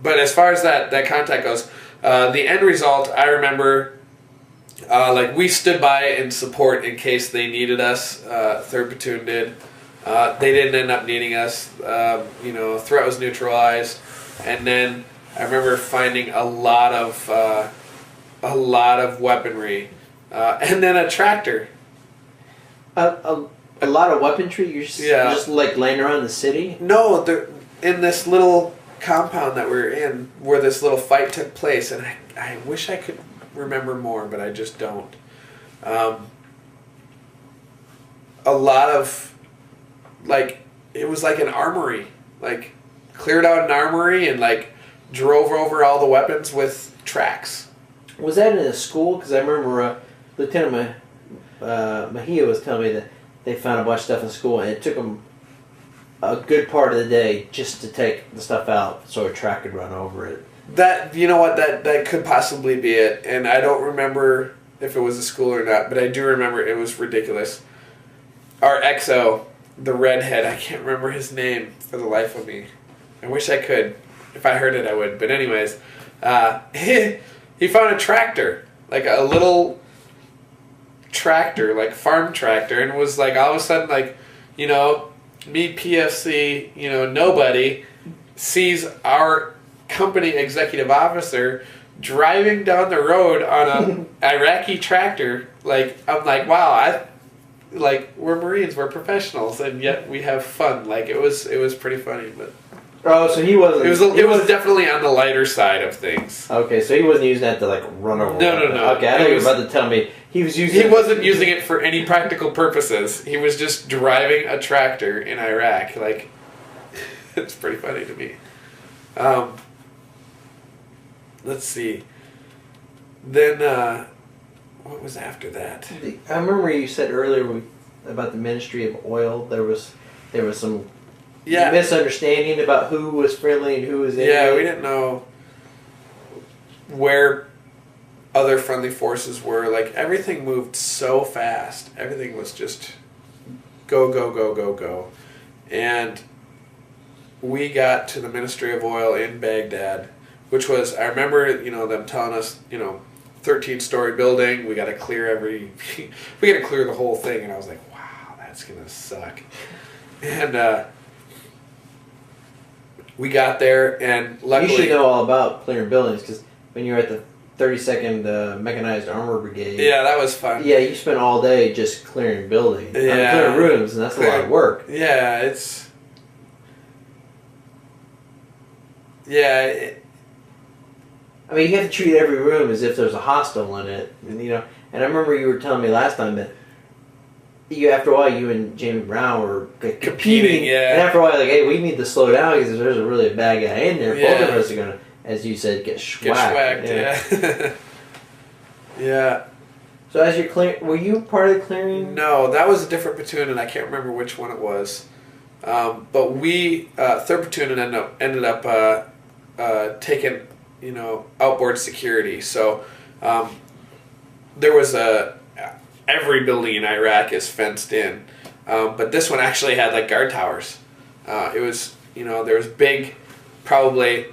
but as far as that contact goes, the end result, I remember, like we stood by in support in case they needed us. 3rd Platoon did. They didn't end up needing us. Threat was neutralized, and then I remember finding a lot of weaponry, and then a tractor. A lot of weaponry. You're just like laying around the city. No, they're in this little compound that we were in, where this little fight took place, and I wish I could remember more, but I just don't. A lot of, like, it was like an armory, like cleared out an armory and like drove over all the weapons with tracks. Was that in a school? Because I remember Lieutenant Mejia was telling me that they found a bunch of stuff in school, and it took them a good part of the day just to take the stuff out so a track could run over it. That, you know what, that could possibly be it, and I don't remember if it was a school or not, but I do remember it was ridiculous. Our XO, the redhead, I can't remember his name for the life of me. I wish I could. If I heard it, I would. But anyways, he found a tractor, like a little tractor, like farm tractor, and was like all of a sudden, like, me PFC, nobody sees our company executive officer driving down the road on a Iraqi tractor. Like, I'm like, wow, we're Marines, we're professionals, and yet we have fun. Like, it was pretty funny, but. Oh, so he wasn't. It was definitely on the lighter side of things. Okay, so he wasn't using that to like run over. No. Okay, I thought you were about to tell me he was using. He wasn't using it for any practical purposes. He was just driving a tractor in Iraq. Like, it's pretty funny to me. Let's see. Then what was after that? I remember you said earlier about the Ministry of Oil. There was some. Yeah. Misunderstanding about who was friendly and who was enemy. Yeah, we didn't know where other friendly forces were. Like, everything moved so fast. Everything was just go, go, go, go, go. And we got to the Ministry of Oil in Baghdad, which was, I remember, them telling us, 13-story building, we got to clear we got to clear the whole thing. And I was like, wow, that's going to suck. And, we got there, and luckily... You should know all about clearing buildings, because when you were at the 32nd Mechanized Armor Brigade... Yeah, that was fun. Yeah, you spent all day just clearing buildings. Yeah. Clearing rooms, and that's a lot of work. Yeah, it's... Yeah, I mean, you have to treat every room as if there's a hostile in it, and I remember you were telling me last time that after a while, you and Jamie Brown were competing, yeah. And after a while, like, hey, we need to slow down because there's a really bad guy in there. Yeah. Both of us are gonna, as you said, get schwacked. Yeah. Yeah. So as you're clearing, were you part of the clearing? No, that was a different platoon, and I can't remember which one it was. But we, 3rd Platoon, ended up taking, outboard security. So there was every building in Iraq is fenced in, but this one actually had like guard towers. It was, there was big, probably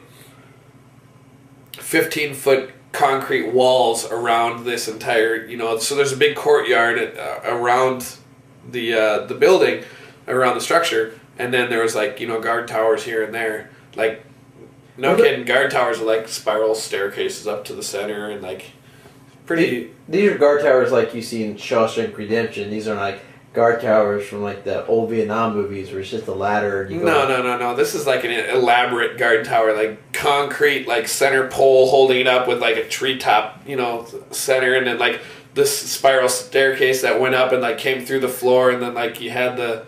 15-foot concrete walls around this entire, so there's a big courtyard around the building, around the structure, and then there was like, guard towers here and there. Like, no kidding, guard towers are like spiral staircases up to the center, and like pretty... These are guard towers like you see in Shawshank Redemption. These are like guard towers from like the old Vietnam movies where it's just a ladder. And you go No. This is like an elaborate guard tower, like concrete, like center pole holding it up with like a treetop, center, and then like this spiral staircase that went up and like came through the floor, and then like you had the,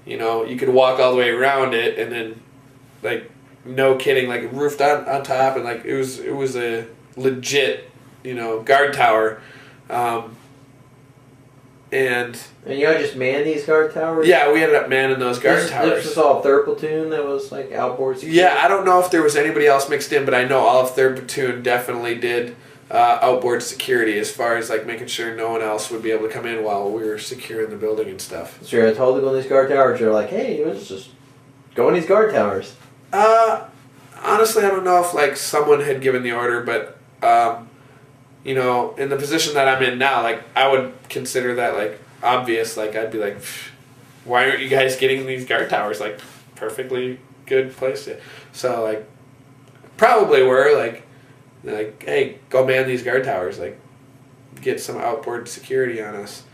you could walk all the way around it, and then like, no kidding, like roofed on top, and like it was a legit, guard tower. And y'all just man these guard towers? Yeah, we ended up manning those guard towers. This was all 3rd Platoon that was like outboard security? Yeah, I don't know if there was anybody else mixed in, but I know all of 3rd Platoon definitely did outboard security, as far as like making sure no one else would be able to come in while we were securing the building and stuff. So you're told to go in these guard towers, you're like, hey, let's just go in these guard towers. On honestly, I don't know if like someone had given the order, but you know, in the position that I'm in now, like I would consider that like obvious. Like I'd be like, why aren't you guys getting these guard towers? Like perfectly good place to. So like probably were like hey, go man these guard towers. Like get some outboard security on us.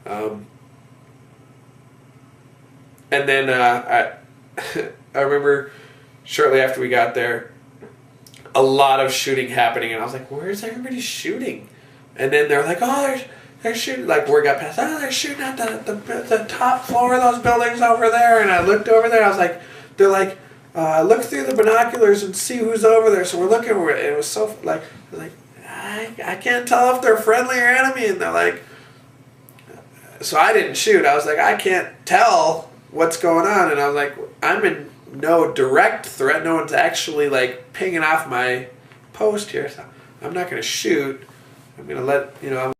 And then I remember shortly after we got there, a lot of shooting happening, and I was like, "Where's everybody shooting?" And then they're like, "Oh, they're shooting." Like word got passed. Oh, they're shooting at the top floor of those buildings over there. And I looked over there. I was like, "They're like, look through the binoculars and see who's over there." So we're looking over it, and it was so like I can't tell if they're friendly or enemy, and they're like. So I didn't shoot. I was like, I can't tell what's going on, and I was like, I'm in no direct threat. No one's actually like pinging off my post here, so I'm not going to shoot. I'm going to let, you know,